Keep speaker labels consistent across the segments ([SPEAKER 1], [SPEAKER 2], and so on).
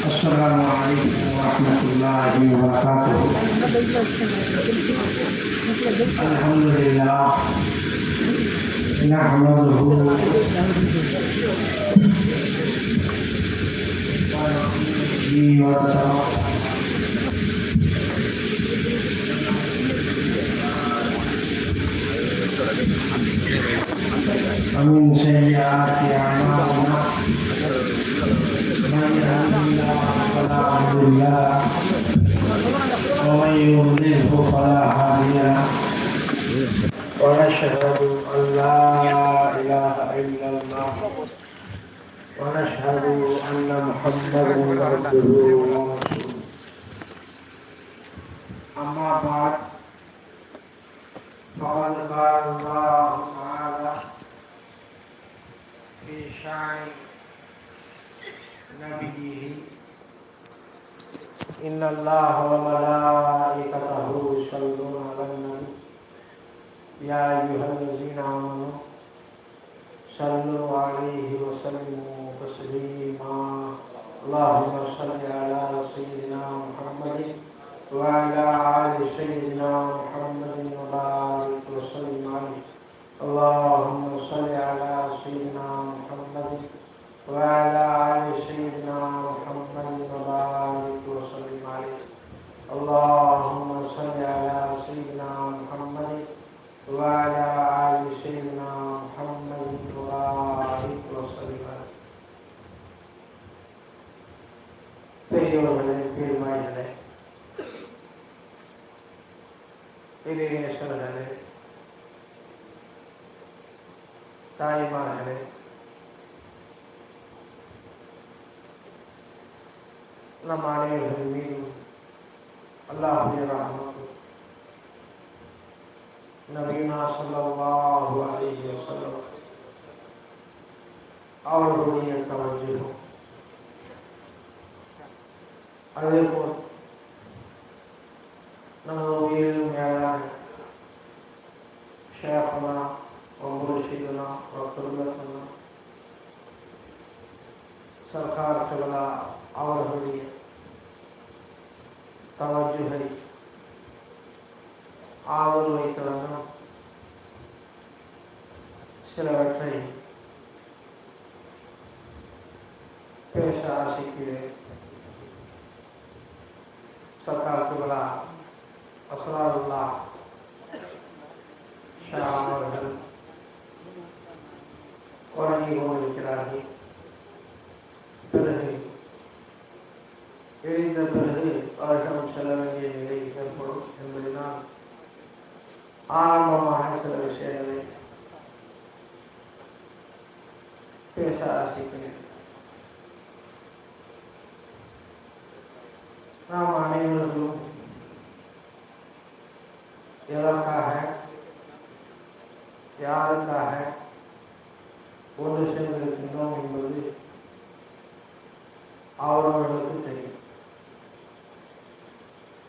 [SPEAKER 1] Assalamualaikum warahmatullahi wabarakatuh. Alhamdulillah. Nahmaduhu wa nusalli wa min sayyiati a'malina man yahdihillahu fala mudilla lahu wa man yudlilhu fala hadiya lahu wa nashhadu an la ilaha illallah wa nashhadu anna Muhammadan abduhu wa rasuluh. Amma ba'd. فقد قال الله تعالى في شأن نبيه إن الله وملائكته يصلون على النبي يا أيها الذين آمنوا صلوا عليه وسلموا تسليما اللهم صل على سيدنا محمد وعلى آل سيدنا محمد وبارك وسلم عليه. اللهم صل على سيدنا محمد وعلى آل سيدنا محمد وبارك وسلم عليه. اللهم صل على سيدنا محمد وعلى آل سيدنا محمد وبارك وسلم عليه. பெரியவர்களே, பெருமாய்களே, இறைநேசர்களே, தாய்மார்களே, நம் அனைவர்கள் மீதும் அல்லாஹ்வுடைய ரஹ்மத் நபினா ஸல்லல்லாஹு அலைஹி வஸல்லம் அவர்களுடைய தவஜ்ஜுஹ், அதேபோல் நமது உயிரிலும் மேலான ஷேഖனா முர்ஷிதுனா வக்ருல்லத்துனா சர்கார் கிப்லா அவர்களுடைய தவஜ்ஜுஹை ஆதரவு வைத்தவர்கள் சிலவற்றை பேச ஆசைக்கிறேன். சர்கார் கிப்லா அஸ்ராருல்லாஹ் ஷா அவர்கள் வழங்கி கொண்டிருக்கிறார்கள். பிறகு எழுந்த பிறகு அவர்களிடம் செல்ல வேண்டிய நிலை ஏற்படும் என்பதனால் ஆரம்பமாக சில விஷயங்களை பேச ஆசைக்கிறேன். நாம் அனைவர்களும் எதற்காக, யாருக்காக ஒன்று சேர்ந்திருக்கின்றோம் என்பது அவரவர்களுக்கு தெரியும்.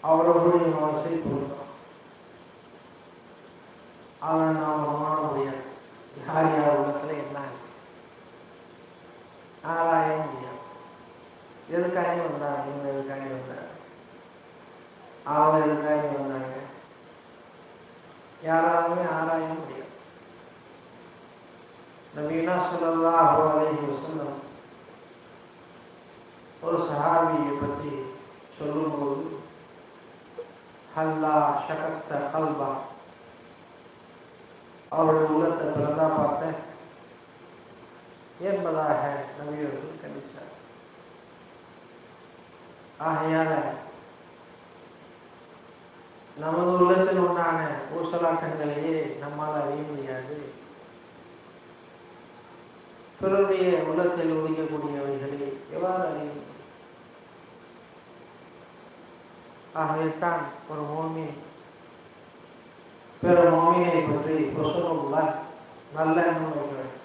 [SPEAKER 1] அவரவர்களுடைய மனசை பொறுத்தோம். அதை நாம் காண முடியாது. யார் யார் உள்ளத்தில் என்ன ஆராய முடியாது. எதுக்காண்டி வந்தாங்க, இவங்க எதுக்காண்டி வந்தாங்க, அவங்க எதுக்காண்டி வந்தாங்க, யாராலுமே ஆராய முடியாது. நபினா ஸல்லல்லாஹு அலைஹி வஸல்லம் ஒரு சஹாபியை பற்றி சொல்லும்போது ஹல்லா ஷகத்த கல்பா, அவருடைய உள்ளத்தை பிறந்தா பார்த்த என்பதாக நபியவர்கள் கண்டித்தார். ஆகையால நமது உள்ளத்தில் உண்டான ஊசலாட்டங்களையே நம்மால் அறிய முடியாது. பிறருடைய உள்ளத்தில் ஒழிக்கக்கூடியவைகளை எவ்வாறு அறியும்? ஆகவேத்தான் ஒரு மோமின் பிற மோமினை பற்றி ரசூலுல்லாஹ் நல்ல எண்ணம் வைக்கிறார்.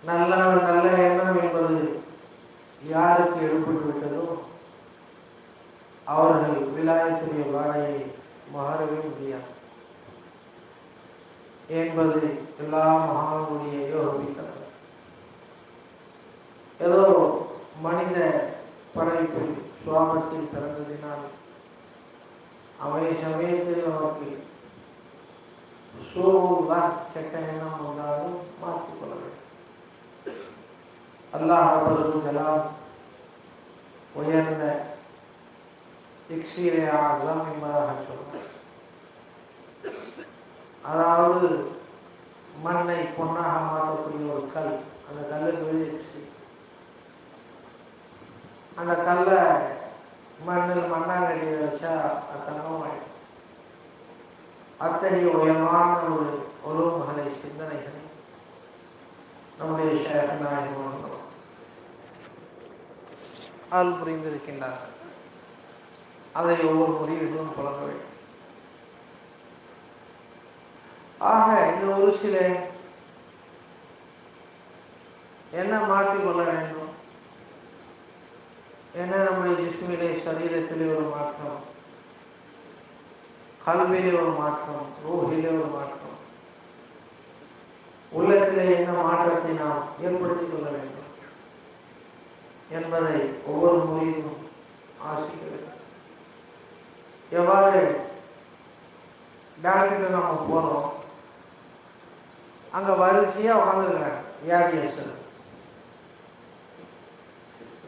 [SPEAKER 1] நல்ல எண்ணம் என்பது யாருக்கு ஏற்பட்டு விட்டதோ அவர்கள் விலாயத்துடைய வாடையை மாறவே முடியாது. என்பது எல்லா மகானுடைய யோகித்தம். ஏதோ மனித படைப்பில் சுவாபத்தில் பிறந்ததினால் அவை சமயத்தில் நமக்கு சூழ்தான் கெட்ட எண்ணம் வந்தாலும் மாற்றிக்கொள்ள வேண்டும். அல்லாஹ் ரப்பல் ஜலால் உயர்ந்த இக்ஸீரே ஆஸம் என்பதாக சொல்றார். அதாவது மண்ணை பொன்னாக மாற்றக்கூடிய ஒரு கல். அந்த கல்லுக்கு வெளியே அந்த கல்லை மண்ணில் மண்ணாங்கட்டியில் வச்சா அது தங்கமாயிடும். அத்தகைய உயர்வான ஒரு உலகங்களை சிந்தனைகளை நம்முடைய ஷேக் நாயகம் அருள் புரிந்திருக்கின்றார்கள். அதை ஒவ்வொரு முறையிலும் புலங்க வேண்டும். ஆக இந்த ஒரு சில என்ன மாற்றிக்கொள்ள வேண்டும்? என்ன நம்முடைய ஜிஸ்மிலே சரீரத்திலே ஒரு மாற்றம், கல்வியிலே ஒரு மாற்றம், ரூஹிலே ஒரு மாற்றம், உள்ளத்திலே என்ன மாற்றத்தை நாம் ஏற்படுத்திக் கொள்ள வேண்டும் என்பதை ஒவ்வொரு முறையிலும் ஆசிக்கிறது. எவ்வாறு டாக்டர்கிட்ட நம்ம போகிறோம், அங்கே வரிசையாக உட்காந்துருக்கிறாங்க வியாதியஸ்தர்.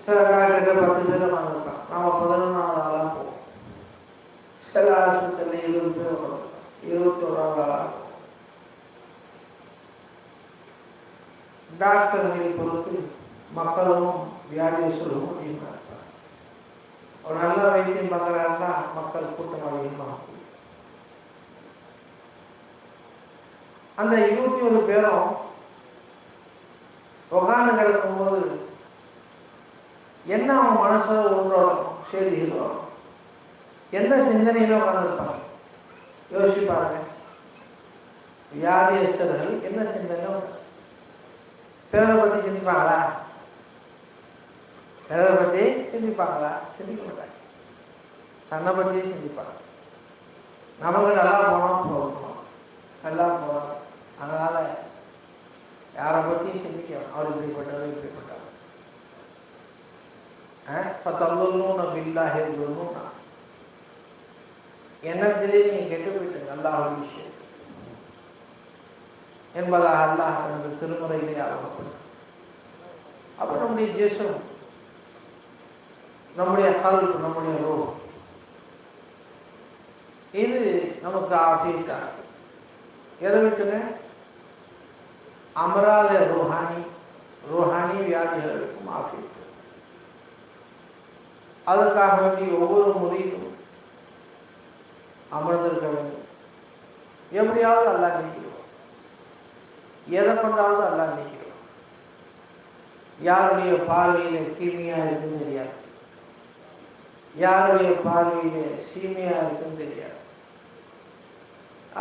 [SPEAKER 1] சில டாக்டர்கிட்ட 10 பேர் உட்காந்துருக்கான், நம்ம 11ஆவது ஆளாக போவோம். சில ஆஸ்பத்திரியில் 20 பேர் உட்காந்துருக்கான், 21ஆவது ஆளாக போவோம். டாக்டர்களை பொறுத்து மக்களும் வியாதியஸ்தரும் அதிகமாக இருப்பாங்க. ஒரு நல்ல வைத்தியம் பார்க்குறாருன்னா மக்கள் கூட்டம் அதிகமாக. அந்த 21 பேரும் உட்கார்ந்து கிடக்கும்போது என்ன அவன் மனசுல ஒன்றோடும் செய்திகள் வரும், என்ன சிந்தனையில உட்கார்ந்துருப்பாங்க யோசிப்பாங்க. வியாதியஸ்தர்கள் என்ன சிந்தனை? பிறரை பற்றி சிந்திப்பாங்களா? பிறரை பற்றி சிந்திப்பாங்களா? சிந்திக்க மாட்டாங்க. தன்னை பற்றி சிந்திப்பாங்க. நமக்கு நல்லா போனோம் போகணும், நல்லா போகணும், அதனால யாரை பற்றியும் சிந்திக்கணும். அவர் இப்படிப்பட்டவர், இப்படிப்பட்டவர். எண்ணத்திலே நீங்க கெட்டு போயிட்டு அல்லாஹ் விஷயம் என்பதாக அல்லாஹ் தனது திருமுறையிலே ஆரம்பப்படும். அப்ப நம்முடைய ஜெசம், நம்முடைய கல்வி, நம்முடைய ரூஹ், இது நமக்கு ஆஃபீஸா எதை விட்டுங்க? அமராத ரோஹானி வியாதிகளுக்கும் ஆஃபீஸ். அதுக்காக வேண்டி ஒவ்வொரு முறையிலும் அமர்ந்திருக்க வேண்டும். எப்படியாவது அல்லாஹ் நீக்கிடுவோம், எதை கொண்டாவது அல்லாஹ் நீக்கிடுவோம். யாருடைய பார்வையில கீமியா இருக்குன்னு தெரியாது, யாருடைய பார்வையில சீமையா இருக்குன்னு தெரியாது.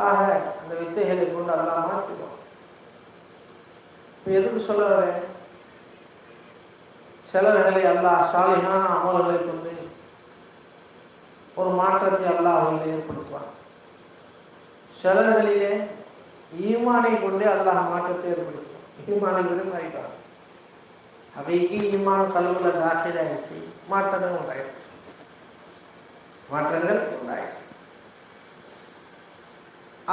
[SPEAKER 1] ஆக அந்த வித்தைகளை கொண்டு அல்லாஹ் மாற்றிடுவோம். இப்போ எதுக்கு சொல்ல வரேன்? சிலர்களை அல்லாஹ் சாலிகான அமல்களை கொண்டு ஒரு மாற்றத்தை அல்லாஹ்வில் ஏற்படுத்துவான். சிலர்களிலே ஈமானை கொண்டே அல்லாஹ் மாற்றத்தை ஏற்படுத்துவான். ஈமானை கொண்டு மாறிட்டான். அவைக்கு ஈமான் கல்வில தாக்கிலாயிடுச்சு, மாற்றங்கள் உண்டாயிடுச்சு, மாற்றங்கள் உண்டாயிடுச்சு.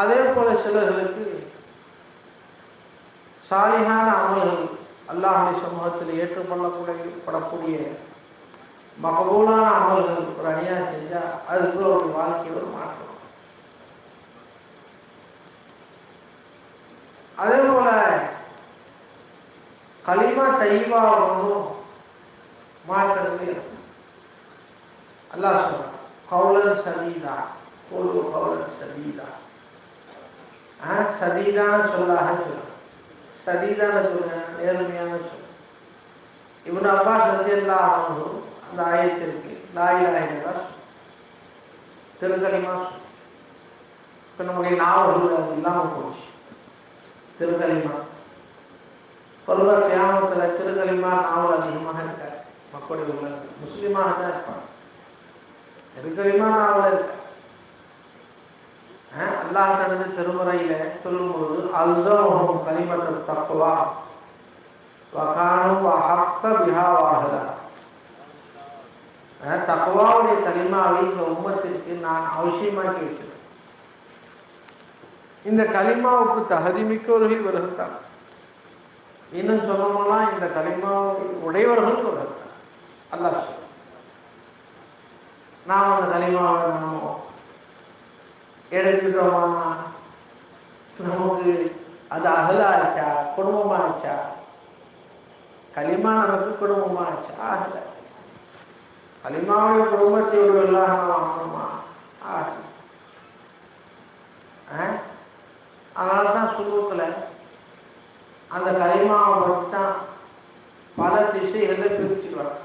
[SPEAKER 1] அதே போல சிலர்களுக்கு சாலிகான அமல்கள் அல்லாஹ்வுடைய சமூகத்தில் ஏற்றுக்கொள்ளப்படக்கூடிய மகபூலான அமல்கள் ஒரு அநியாயம் செஞ்சா அதுக்குள்ள ஒரு வாழ்க்கையில் ஒரு மாற்றம். அதே போல கலிமா தைவா ஒன்றும் மாற்றங்கள் இருக்கும். அல்லாஹ் சொல்றான், கௌலன் சதீதா, ஒரு கௌலன் சதீதா. சதீதான சொல்லாக சொல்றான். சதீதான சொல்ல நேர்மையான சொல். இப்னு அப்பாஸ் ரலியல்லாஹு அன்ஹு அந்த ஆயத்திற்கு லா இலாஹ இல்லல்லாஹ் திருக்கலிமா. இப்போ நம்முடைய நாவல்கள் அது இல்லாமல் போச்சு. திருக்கலிமா பொருளாக கியாமத்தில் திருக்கலிமா நாவல் அதிகமாக இருக்காது. மக்களுடைய உள்ளங்கள் முஸ்லீமாக தான் இருப்பாங்க. திருக்கலிமா நாவல் இருக்கு. அல்லாஹ் தனது திருமுறையில சொல்லும்போது அல்ஸமஹும் கலிமத்து தக்வா வகானு அஹக்க பிஹா வாஹலா, தக்வாவுடைய கலிமாவை இந்த உம்மத்திற்கு நான் அவசியமாக்கி வைக்கிறேன். இந்த கலிமாவுக்கு தகுதிமிக்கவர்கள் வருகிறார். இன்னும் சொல்லணும்னா இந்த கலிமாவை உடையவர்கள் வருகிறார். அல்லாஹ் நாம் அந்த கலிமாவை நம்ம எடுத்துக்கிட்டோமா, நமக்கு அது அகலாச்சா குடும்பமாச்சா? கலிமா நமக்கு குடும்பமாச்சா? ஆகல. கலிமாவுடைய குடும்பத்தை உள்ளவர்களாக வாங்கணுமா? ஆகல. அதனால தான் சுலூக்கில் அந்த கலிமாவை பற்றி தான் பல திசைகளை பிரிச்சுக்குவாங்க.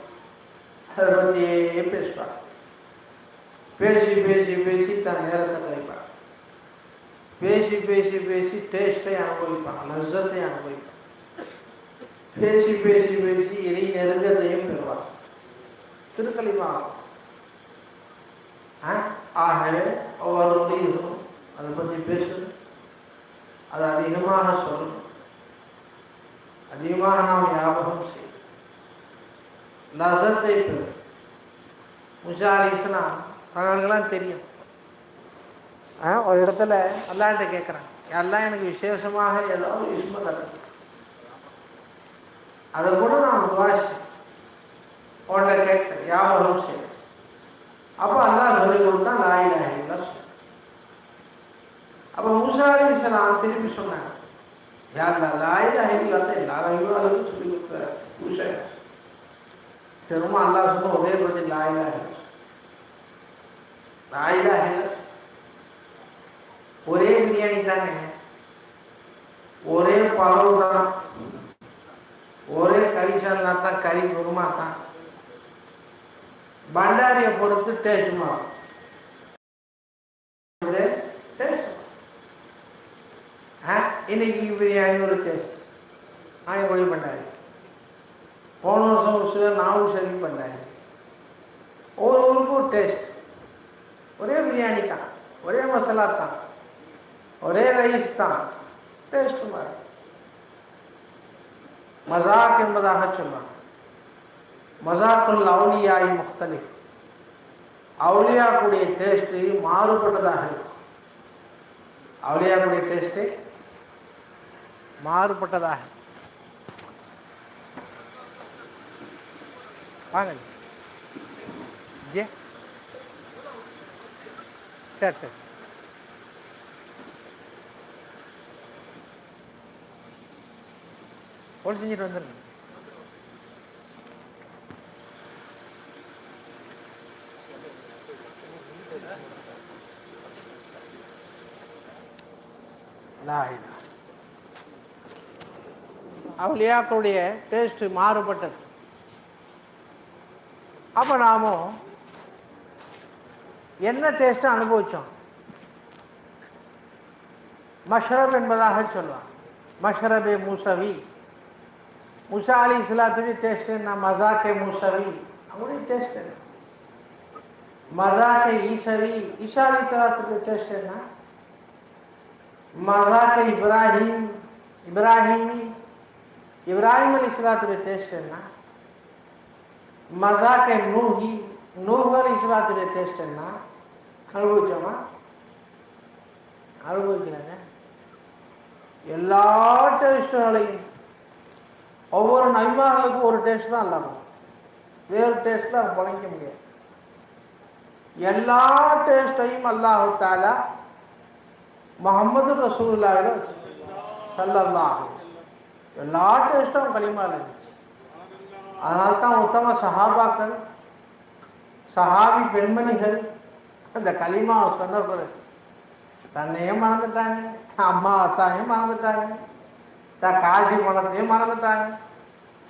[SPEAKER 1] அதை பற்றியே பேசுவாங்க. பேசி பேசி பேசி தன் நேரத்தை கழிப்பாங்க. பேசி பேசி பேசி டேஸ்ட்டை அனுபவிப்பாங்க, லஸ்ஸத்தை அனுபவிப்பாங்க. பேசி பேசி பேசி இறை நெருங்கத்தையும் பெறுவாங்க. திருக்கலிமா ஆகவே ஒவ்வொரு நொடியும் அதை பற்றி பேசணும், அதை அதிகமாக சொல்லணும், அதிகமாக நாம் ஞாபகம் செய்யணும், லஸ்ஸத்தை பெறும். மூசா அலைஹிஸ்ஸலாம் அவங்களுக்கெல்லாம் தெரியும். ஒரு இடத்துல அல்லாஹ்ட்ட கேட்குறாங்க, எல்லாம் எனக்கு விசேஷமாக ஏதோ ஒரு இஸ்ம தரது, அதை கூட நான் வாசி உன்னை கேட்கிறேன், ஞாபகம் செய்யணும். அப்போ அல்லாஹ் சொல்லி கொடுத்தா லா இலாஹ இல்லல்லாஹ் சொன்னாங்க. அப்போ மூசா அலைஹிஸ்ஸலாம் திருப்பி சொன்னாங்க, யார் லா இலாஹ இல்லல்லாஹ் எல்லா நபிமார்களுக்கும் சொல்லி கொடுத்தாரு மூசா. திரும்ப அல்லாஹ் சொன்ன ஒரே பற்றி லா இலாஹ இல்லல்லாஹ், லா இலாஹ இல்லல்லாஹ். ஒரே பிரியாணி தாங்க, ஒரே பழவு தான், ஒரே கறிசால்னா தான், கறி குருமா தான். பண்டாரியை பொறுத்து டேஸ்ட் மாறும். இன்னைக்கு பிரியாணி ஒரு டேஸ்ட், ஆயக்குடி பண்டாரி. போன வருஷம் நாவும் சரி பண்டாரி. ஒவ்வொரு ஊருக்கும் ஒரு டேஸ்ட். ஒரே பிரியாணி தான், ஒரே மசாலா தான், ஒரே ரைஸ் தான், டேஸ்ட் மாறும். மசாக் என்பதாக சொல்லுவாங்க. மசாக்குல் அவுலியாய் முக்தலிஃப், அவுலியாக்குடைய டேஸ்ட்டு மாறுபட்டதாக இருக்கும். அவுலியாக்குடைய டேஸ்ட்டு மாறுபட்டதாக. வாங்க ஜே, சரி சரி போல் செஞ்சுட்டு வந்துடுங்க. அவுலியாக்களுடைய டேஸ்ட் மாறுபட்டது. அப்ப நாமும் என்ன டேஸ்ட் அனுபவிச்சோம்? மஷ்ரப் என்பதாக சொல்லுவாங்க. மஷ்ரபே மூசவி, மூசா அலைஹிஸ்ஸலாத்துடைய டேஸ்ட் என்ன? மசாக்கே மூசவி, அவங்களுடைய டேஸ்ட் என்ன? மசாக்கே ஈசவி, ஈசா அலைஹிஸ்ஸலாத்துடைய டேஸ்ட் என்ன? மசாக்கே இப்ராஹிம், இப்ராஹிமி, இப்ராஹிம் அலைஹிஸ்ஸலாத்துடைய டேஸ்ட் என்ன? மசாக்கே நூஹி, நூஹ் அலைஹிஸ்ஸலாத்துடைய டேஸ்ட் என்ன? அனுபவிச்சோமா? அனுபவிக்கிறாங்க. எல்லா டேஸ்ட்டுகளையும் ஒவ்வொரு நபிமார்களுக்கும் ஒரு டேஸ்ட் தான் இல்லாமல் வேறு டேஸ்ட்டில் அதை பழங்க முடியாது. எல்லா டேஸ்ட்டையும் அல்லாஹ் தஆலா முஹம்மது ரசூலுல்லாஹில ஸல்லல்லாஹு அலைஹி வஸல்லம் எல்லா டேஸ்ட்டும் கலிமாவில் இருந்துச்சு. அதனால தான் உத்தம சஹாபாக்கள், சஹாபி பெண்மணிகள் அந்த கலிமாவை சொன்ன பிறகு தன்னையும் மறந்துட்டாங்க, அம்மா அத்தாவையும் மறந்துட்டாங்க, காசி பணத்தையும் மறந்துட்டாங்க,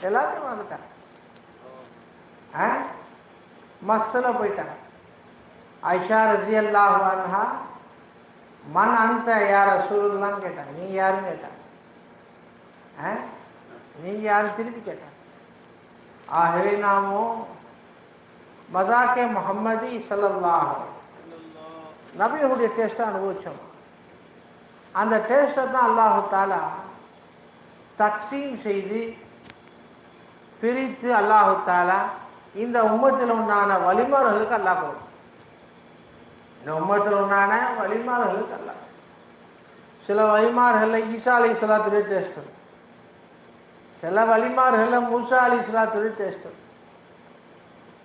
[SPEAKER 1] எல்லாத்தையும் மறந்துட்டாங்க. மஸ்ஸில் போயிட்டாங்க. ஆயிஷா ரஸியல்லாஹு அன்ஹா மன் அந்த யா ரசூலுல்லாஹ்னு கேட்டாங்க. நீ யாருன்னு கேட்டாங்க. நீங்க யாரும் திருப்பி கேட்டாங்க. ஆகவே நாமும் மசாக்கே முஹம்மதி ஸல்லல்லாஹு அலைஹி வஸல்லம் நபியுடைய டேஸ்ட்டை அனுபவிச்சோம். அந்த டேஸ்ட்டை தான் அல்லாஹு தாலா தக்சீம் செய்து பிரித்து அல்லாஹு தாலா இந்த உம்மத்தில் உண்டான வழிமார்களுக்கு அல்லாஹ் கொடுக்கும். இந்த உம்மத்தில் உண்டான வழிமார்களுக்கு அல்லாஹ், சில வழிமார்களில் ஈசா அலி இஸ்லாத்துடைய டேஸ்ட் இருக்கும், சில வழிமார்களில் மூசா அலி இஸ்லாத்துடைய டேஸ்ட் இருக்கும்,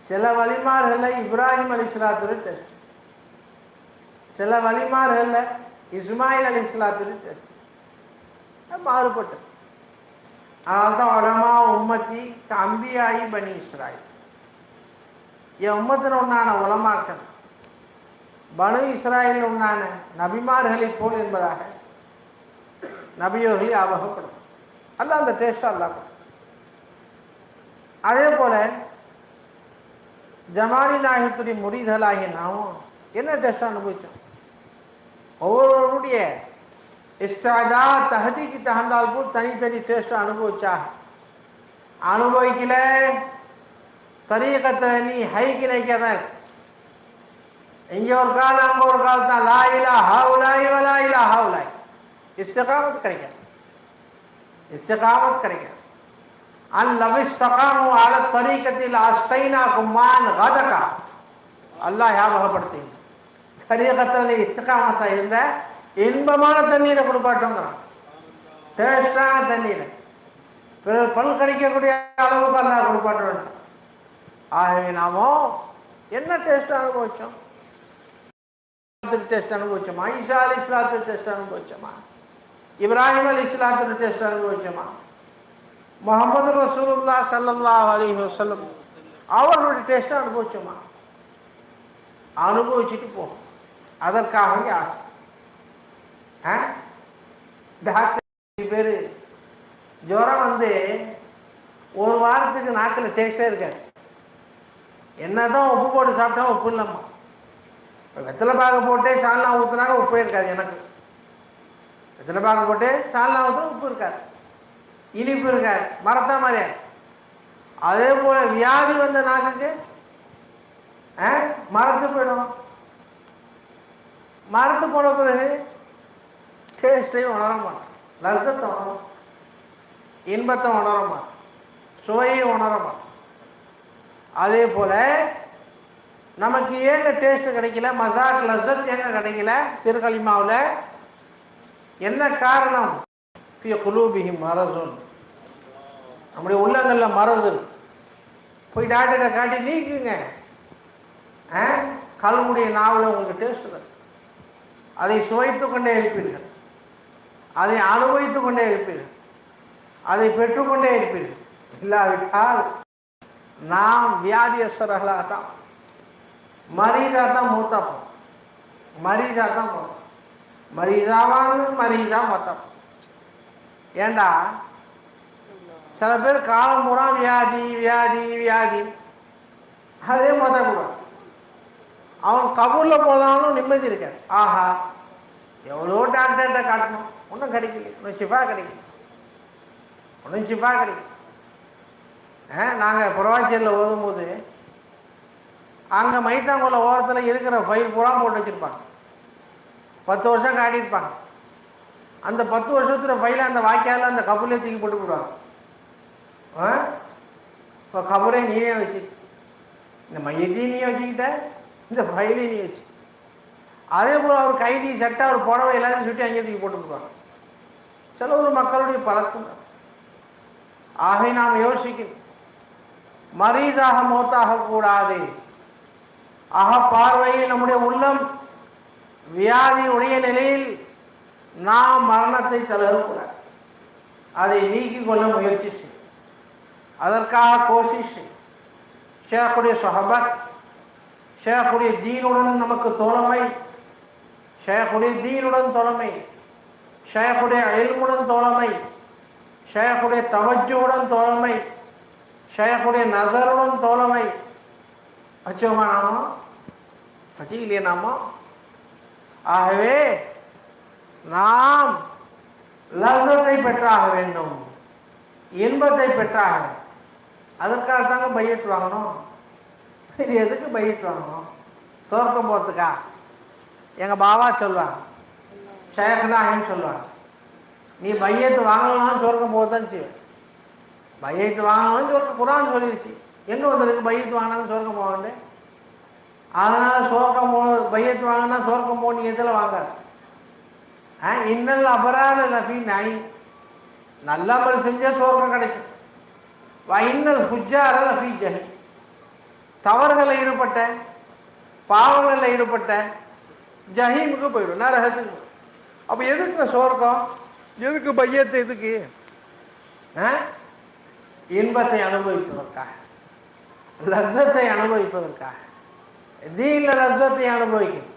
[SPEAKER 1] சில வழிமார்களில் இப்ராஹிம் அலி இஸ்லாத்துடைய டேஸ்ட், சில வழிமார்களில் இஸ்மாயில் அலி இஸ்லாத்துடைய டேஸ்ட் மாறுபட்டு. அதனால தான் உலமா உம்மத்தி அம்பியாயி பனி இஸ்ராயில், என் உம்மத்தில் உண்டான உலமாக்கள் பனு இஸ்ராயில் உண்டான நபிமார்களை போல் என்பதாக நபியோர்களை ஞாபகப்படும். அல்ல அந்த டேஸ்ட் அல்லாஹ். அதே போல ஜமானி நாயகத்துடைய முரீதலாகி நாமும் என்ன டெஸ்ட் அனுபவிச்சோம்? ஒவ்வொருவருடைய இஸ்தாதா தஹதிக்கு தகுந்தால் போல் தனித்தனி டேஸ்ட் அனுபவிச்சா. அனுபவிக்கல தரீகத்தில் நீ ஹைக்கு நைக்கா தான் இருக்கு. இங்கே ஒரு கால் அங்கே ஒரு கால் தான். லா இலாஹா உலாய் வலா இலாஹா உலாய். இஸ்திகாமத் கிடைக்காது, இஸ்திகாமத் கிடைக்காது. அன் லவ் இஸ்தகாமு அலா தரீகத்தில் அஸ்கைனாகும் மான் கதகா. அல்லாஹ் ஞாபகப்படுத்தி தரீகத்தில் நீ இஸ்திகாமத்தா இருந்த இன்பமான தண்ணீரை கொடுப்பாட்டோங்கிறான், டேஸ்டான தண்ணீரை பிறர் பல் கிடைக்கக்கூடிய அளவுக்கு அல்லாஹ் கொடுப்பாட்டோம். ஆகவே நாமோ என்ன டேஸ்ட் அனுபவிச்சோம்? டேஸ்ட் அனுபவிச்சோமா? ஈசா அலி இஸ்லாத்து டேஸ்ட் அனுபவிச்சோமா? இப்ராஹிம் அலி இஸ்லாத்து டேஸ்ட் அனுபவிச்சோமா? முஹம்மது ரசூலுல்லாஹ் ஸல்லல்லாஹு அலைஹி வஸல்லம் அவர்களுடைய டேஸ்ட்டை அனுபவிச்சோமா? அனுபவிச்சுட்டு போகும். அதற்காக ஆசை. டாக்டர் பேர் ஜுரம் வந்து ஒரு வாரத்துக்கு நாக்கில் டேஸ்டே இருக்காது. என்னதான் உப்பு போட்டு சாப்பிட்டா உப்பு இல்லைம்மா. வெத்தலை பாக போட்டே சால்னா ஊற்றுனாங்க உப்பே இருக்காது. எனக்கு வெத்தலை பாக போட்டு சால்னா ஊற்றுனா உப்பு இருக்காது, இனிப்பு இருக்காது, மரத்தா மாதிரியா. அதே போல வியாதி வந்த நாக்குக்கு மரத்து போயிடும். மரத்து போன பிறகு டேஸ்ட்டையும் உணர மாட்டோம், லட்சத்தை உணரும், இன்பத்தை உணர மாட்டோம், சுவையை உணர மாட்டோம். அதே போல நமக்கு ஏங்க டேஸ்ட் கிடைக்கல, மசாக் லசத் ஏங்க கிடைக்கல திருக்கலிமாவில்? என்ன காரணம்? ஃபீ குலூபிஹிம் மரதுன். நம்முடைய உள்ளங்களில் மரது. போய் டாக்டரை காட்டி நீக்குங்க. கல்முடைய நாவில் உங்களுக்கு டேஸ்ட் தான். அதை சுவைத்து கொண்டே இருப்பீர்கள், அதை அனுபவித்து கொண்டே இருப்பீர்கள், அதை பெற்றுக்கொண்டே இருப்பீர்கள். இல்லாவிட்டால் நாம் வியாதியஸ்வரர்களாக தான், மரீதா தான் மூத்தப்போம், மரீதா தான் போகும், மரீதாவான்னு மரீதா மொத்தப்போம். ஏண்டா சில பேர் காலம் பூரா வியாதி வியாதி வியாதி, அதே மொத்தக்கூடாது. அவன் கபூரில் போனாலும் நிம்மதி இருக்காது. ஆஹா எவ்வளோ டாக்டர்கிட்ட காட்டணும், ஒன்றும் கிடைக்கல, ஒன்றும் ஷிஃபா கிடைக்கல, ஒன்றும் ஷிஃபா கிடைக்கல. நாங்கள் புறவாச்சேரியில் ஓதும்போது அங்கே மைத்தாங்குள்ள ஓரத்தில் இருக்கிற ஃபைல் பூரா போட்டு வச்சுருப்பாங்க. 10 வருஷம் காட்டியிருப்பாங்க. அந்த 10 வருஷத்துல ஃபைலை அந்த வாய்க்காலில் அந்த கபூர்லேயே தூக்கி போட்டு விடுவாங்க. இப்போ கபூரை நீனே வச்சு, இந்த மையத்தையும் நீ வச்சுக்கிட்ட, இந்த ஃபைலையும் நீ வச்சு. அதே போல் அவர் கைதி சட்டை அவர் புடவை எல்லாத்தையும் சுட்டி அங்கேயே தூக்கி போட்டு விடுவாங்க. சில ஒரு மக்களுடைய பழக்கம். ஆகவே நாம் யோசிக்கணும், மரீதாக மௌத்தாக கூடாது. பார்வையில் நம்முடைய உள்ளம் வியாதி உடைய நிலையில் நாம் மரணத்தை தழுவக்கூடாது. அதை நீக்கிக் கொள்ள முயற்சி செய்யும். அதற்காக கோஷிஷ் செய்யும். ஷேக்குடைய சொஹபத், ஷேக்குடைய தீனுடன் நமக்கு தோழமை, ஷேக்குடைய தீனுடன் தோழமை, ஷேக்குடைய இல்முடன் தோழமை, ஷேக்குடைய தவஜ்ஜுடன் தோழமை, ஷேக்குடைய நசருடன் தோழமை வச்சோமா? நாம வச்சுக்கலையே நாம. ஆகவே நாம் லசத்தை பெற்றாக வேண்டும், இன்பத்தை பெற்றாக. அதற்காக தாங்க பையத்து வாங்கணும். எதுக்கு பையத்து வாங்கணும்? சொர்க்கம் போகிறதுக்கா? எங்கள் பாபா சொல்லுவாங்க, ஷேக்னாஹின்னு சொல்லுவாங்க. நீ பையத்து வாங்கணும்னாலும் சொர்க்கம் போகத்தான் செய்யும். பையத்து வாங்கணும்னு சொர்க்கம் குரான் சொல்லிடுச்சு. எங்கே வந்துருக்கு பையத்து வாங்கினாலும் சொர்க்கம் போகண்டு? அதனால் சொர்க்கம் போ பையத்து வாங்கினா சொர்க்கம் போ, நீ எதில் வாங்காது. இன்னல் அபராத லஃபி நாய், நல்லமல் செஞ்சால் சொர்க்கம் கிடைக்கும். இன்னல் ஃபுஜ்ஜார லஃபி ஜஹி, தவறுகளில் ஈடுபட்ட பாவங்களில் ஈடுபட்ட ஜஹீமுக்கு போயிடும், நரகத்துக்கு. அப்போ எதுக்கு சொர்க்கம், எதுக்கு பையத்து, எதுக்கு? இன்பத்தை அனுபவிப்பதற்காக, லஸ்ஸத்தை அனுபவிப்பதற்காக. தீன்ல லஸ்ஸத்தை அனுபவிக்கணும்,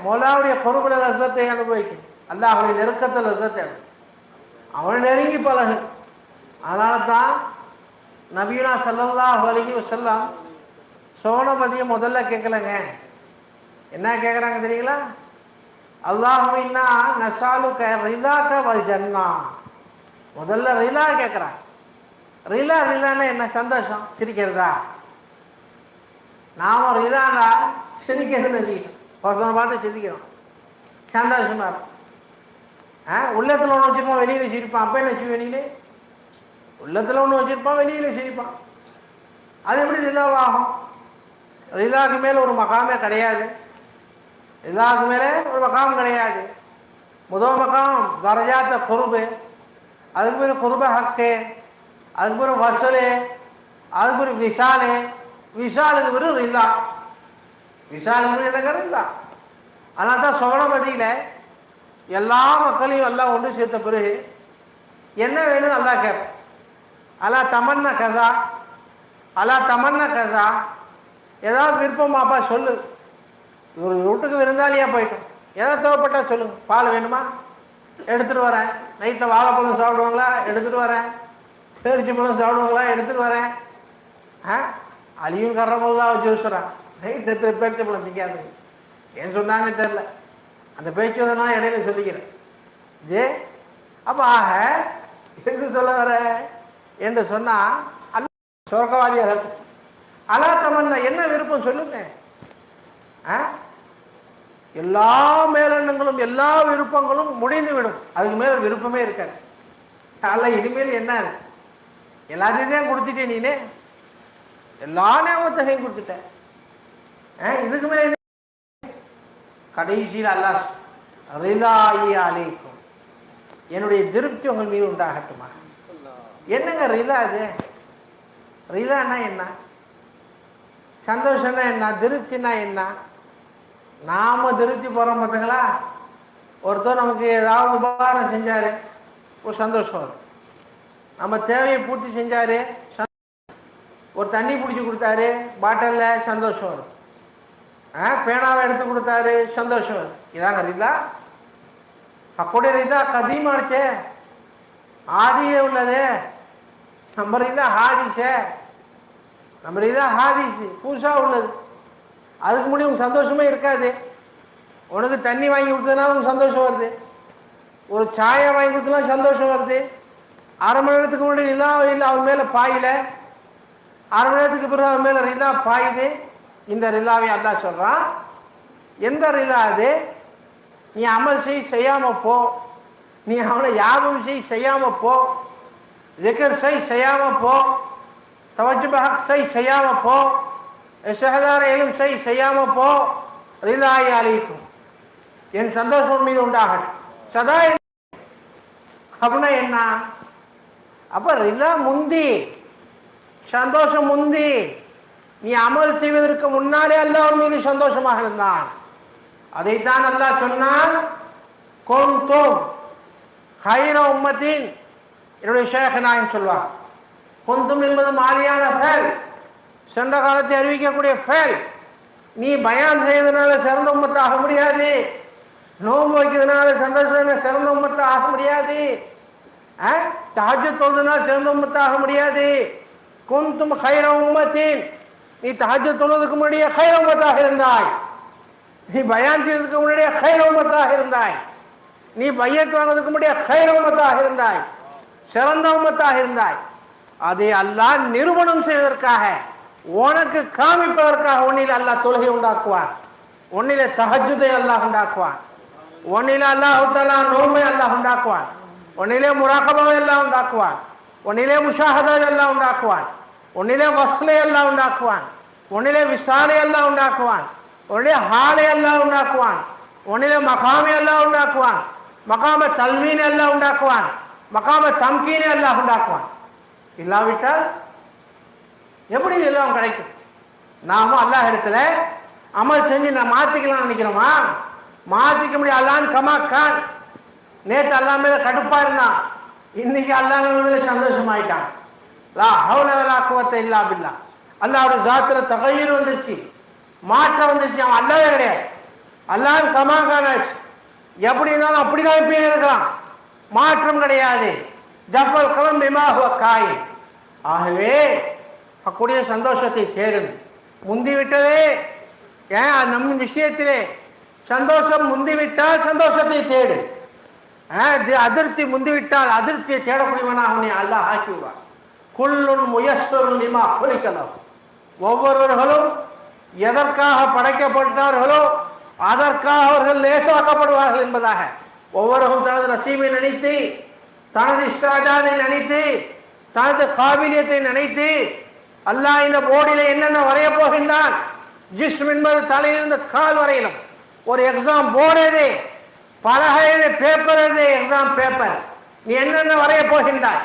[SPEAKER 1] மௌலாவுடைய பொறுப்புல லஸ்ஸத்தை அனுபவிக்கணும், அல்லாஹ்வுடைய நெருக்கத்தை லஸ்ஸத்தை அவனை நெருங்கி பழகு. அதனால தான் நபியுனா ஸல்லல்லாஹு அலைஹி வஸல்லம் சோனபதியை முதல்ல கேட்கலங்க. என்ன கேட்குறாங்க தெரியுங்களா? அல்லாஹுவின்னா நஸாலுக ரிதாக வல் ஜன்னா. முதல்ல ரிதா கேட்குறாங்க. ரிதான்னா என்ன? சந்தோஷம், சிரிக்கிறதா? நாம ரிதானா சிரிக்கிறது நினைக்கிட்டோம். ஒருத்தனை பார்த்து சிரிக்கிறோம், சந்தோஷமா இருக்கும். உள்ளத்தில் ஒன்று வச்சுருப்பான், வெளியில் சிரிப்பான். அப்போ என்ன செய்யும்? வெளியிலே உள்ளத்தில் ஒன்று வச்சுருப்பான், வெளியில் சிரிப்பான். அது எப்படி ரிதாவாகும்? ரிதாவுக்கு மேலே ஒரு மகாமே கிடையாது. ரிதாவுக்கு மேலே ஒரு மகாம் கிடையாது. முதல் மகாம் தரஜாத்த குருபு, அதுக்கு பேர் குருப ஹக்கு, அதுக்கு பேர் வசூலு, அதுக்கு பேர் விஷாலு, விஷாலுக்கு பேர் ரிதா. விஷாலுக்கு பேர் எனக்கு ரிதா. அதனால தான் சோனபதியில் எல்லா மக்களையும் எல்லாம் ஒன்று சேர்த்த பிறகு என்ன வேணும்னு நல்லா கேட்பேன். அல்லா தமன்னா கசா, அல்லா தமன்னா கசா, ஏதாவது விருப்பமாப்பா சொல்லு. ஒரு வீட்டுக்கு விருந்தாளியாக போயிட்டோம், ஏதாவது தேவைப்பட்டா சொல்லுங்க. பால் வேணுமா? எடுத்துகிட்டு வரேன். நைட்டில் வாழைப்பழம் சாப்பிடுவாங்களா? எடுத்துகிட்டு வரேன். பேரிச்சி பழம் சாப்பிடுவாங்களா? எடுத்துகிட்டு வரேன். அழியும் கர்ற போது தான் வச்சு வச்சுறான். நைட்டு எடுத்து பேரிச்சி பழம் திங்காது. ஏன் சொன்னாங்க தெரில, அந்த பேச்சு வந்து நான் இடையில சொல்லிக்கிறேன். ஜே அப்போ ஆக எதுக்கு சொல்ல வர என்று சொன்னால், அல்ல சொர்க்கவாதியாக இருக்கும். அல்லா தமன்னா என்ன விருப்பம் சொல்லுங்க. எல்லா மேலெண்ணங்களும் எல்லா விருப்பங்களும் முடிந்து விடும். அதுக்கு மேலே விருப்பமே இருக்காது. அல்ல இனிமேல் என்ன இருக்கு? எல்லாத்தையும் தான் கொடுத்துட்டேன், நீனே எல்லா ஞாபகத்தையும் கொடுத்துட்டேன். இதுக்கு மேலே கடைசியில் அல்லாஹ் ரிதாயி அலைக்கும், என்னுடைய திருப்தி உங்கள் மீது உண்டாகட்டுமா. என்னங்க ரிதா? அது ரிதான்னா என்ன? சந்தோஷம்னா என்ன? திருப்தினா என்ன? நாம திருப்தி போகிறோம் பார்த்தீங்களா? ஒருத்தர் நமக்கு ஏதாவது உபகாரம் செஞ்சார், ஒரு சந்தோஷம் வரும். நம்ம தேவையை பூர்த்தி செஞ்சார், ஒரு தண்ணி பிடிச்சி கொடுத்தாரு பாட்டிலில், சந்தோஷம் வரும். பேனாவை எடுத்து கொடுத்தாரு, சந்தோஷம் வரும். இதாங்க ரிதா. அப்படியே ரிதா கதீமாச்சே, ஆதியே உள்ளது. நம்ம ரிதா ஹாதிஸே, நம்ம ரிதா ஹாதிஸ் புதுசாக உள்ளது. அதுக்கு முன்னாடி உனக்கு சந்தோஷமே இருக்காது. உனக்கு தண்ணி வாங்கி கொடுத்ததுனால உனக்கு சந்தோஷம் வருது, ஒரு சாயை வாங்கி கொடுத்தனால சந்தோஷம் வருது. அரை மணி நேரத்துக்கு முன்னாடி ரிதா இல்லை அவர் மேலே பாயில, அரை மணி நேரத்துக்கு பிறகு அவர் மேலே ரிதா பாயுது. இந்த ரிதாவை அல்லாஹ் சொல்கிறான். எந்த ரிதா அது? நீ அமல் செய்யாமல் போ, நீ அவனை யாபம் செய்யாமல் போ, ஜிகர் செய்யாமல் போ, தவஜ்ஜுப ஹக் செய்யாமல் போ, ஷஹதார இல்ம் செய்யாமல் போ. ரிதாயி அலைக்கும், என் சந்தோஷம் மீது உண்டாகட்டும். சதா அப்படின்னா என்ன? அப்போ ரிதா முந்தி, சந்தோஷம் முந்தி. நீ அமல் செய்வதற்கு முன்னாலே அல்லாஹ் மீது சந்தோஷமாக இருந்தான். அதைத்தான் அல்லாஹ் சொன்னான், குன்தும் ஹைர உம்மத்தின். என்னுடைய ஷேக் நாயம் சொல்வார், குன்தும் என்பது மாலியான ஃபேல், சென்ற காலத்தை அறிவிக்கக்கூடிய ஃபேல். நீ பயான் செய்வதனால சிறந்த உம்மத்தை ஆக முடியாது, நோன்பு வைக்கிறதுனால சந்தோஷம் சிறந்த உம்மத்தை ஆக முடியாது, தஹஜ்ஜுத் தொழுதுனால சிறந்த உம்மத்தை ஆக முடியாது. குன்தும் ஹைர உம்மத்தின், நீ தஹஜ்ஜுத் தொழுவதற்கு முன்னாடியே ஹைர உம்மத்தாக இருந்தாய், நீ பயான் செய்வதற்கு முன்னாடியே ஹைர உம்மத்தாக இருந்தாய், நீ பையத் வாங்குவதற்கு முன்னாடியே ஹைர உம்மத்தாக இருந்தாய், சிறந்த உம்மத்தாக இருந்தாய். அதை அல்லாஹ் நிரூபணம் செய்வதற்காக, உனக்கு காமிப்பதற்காக உன்னில் அல்லாஹ் தொழுகை உண்டாக்குவான், உன்னிலே தஹஜ்ஜுதை அல்லாஹ் உண்டாக்குவான். உன்னிலே அல்லாஹ் தஆலா நோன்பை அல்லாஹ் உண்டாக்குவான், உன்னிலே முராகபாவை எல்லாம் உண்டாக்குவான், உன்னிலே முஷாஹதாவை எல்லாம் உண்டாக்குவான், உன்னிலே வஸ்லை எல்லாம் உண்டாக்குவான், உன்னிலே விசாலை எல்லாம் உண்டாக்குவான், உன்னிலே ஹாலை எல்லாம் உண்டாக்குவான், உன்னிலே மகாமை எல்லாம் உண்டாக்குவான், மகாம தல்மீன் எல்லாம் உண்டாக்குவான், மகாம தம்கீனை எல்லாம் உண்டாக்குவான். இல்லாவிட்டால் எப்படி எல்லாம் கிடைக்கும்? நாம அல்லாஹ் இடத்துல அமல் செஞ்சு நான் மாத்திக்கலாம் நினைக்கிறோமா? மாத்திக்க முடியும். அல்லாஹ் கமா கான். நேற்று அல்லாஹ் மேல கடுப்பா இருந்தான், இன்னைக்கு அல்லாஹ் மேல சந்தோஷமாயிட்டான். லா ஹவுல வலா குவத்த இல்லா பில்லா. அல்லாஹ்வுடைய ஜாத்துல தகய்யுர் வந்துருச்சு, மாற்றம் வந்துருச்சு. அவன் அல்லாஹ்வே கிடையாது, அல்லாஹ் கமா கான் ஆச்சு. எப்படி இருந்தாலும் அப்படிதான் இப்பயே இருக்கிறான், மாற்றம் கிடையாது. ஜஃபல் கலம் பிமா ஹுவ காய். ஆகவே அக்கூடிய சந்தோஷத்தை தேடும். முந்திவிட்டதே ஏன் நம் விஷயத்திலே சந்தோஷம் முந்திவிட்டால் சந்தோஷத்தை தேடு. அதிருப்தி முந்திவிட்டால் அதிருப்தியை தேடக்கூடியவனாக உன்னை அல்லாஹ் ஆக்கி விடுவார். குல்லுன் முயஸ்ஸருன் லிமா குலிகலஹு. ஒவ்வொருவர்களும் எதற்காக படைக்கப்பட்டார்களோ அதற்காக அவர்கள் லேசாக்கப்படுவார்கள் என்பதாக ஒவ்வொருவரும் தனது நசீபை நினைத்து, தனது இஷ்டாஜாதை நினைத்து, தனது காபிலியத்தை நினைத்து அல்லாஹ் இந்த போர்டில என்னென்ன வரைய போகின்றான். ஜிஸ்ம் என்பது தலையிலிருந்து கால் வரையிலும் ஒரு எக்ஸாம் போர்டு எது, பலகை எது, பேப்பர் எது, எக்ஸாம் பேப்பர். நீ என்னென்ன வரைய போகின்றாய்?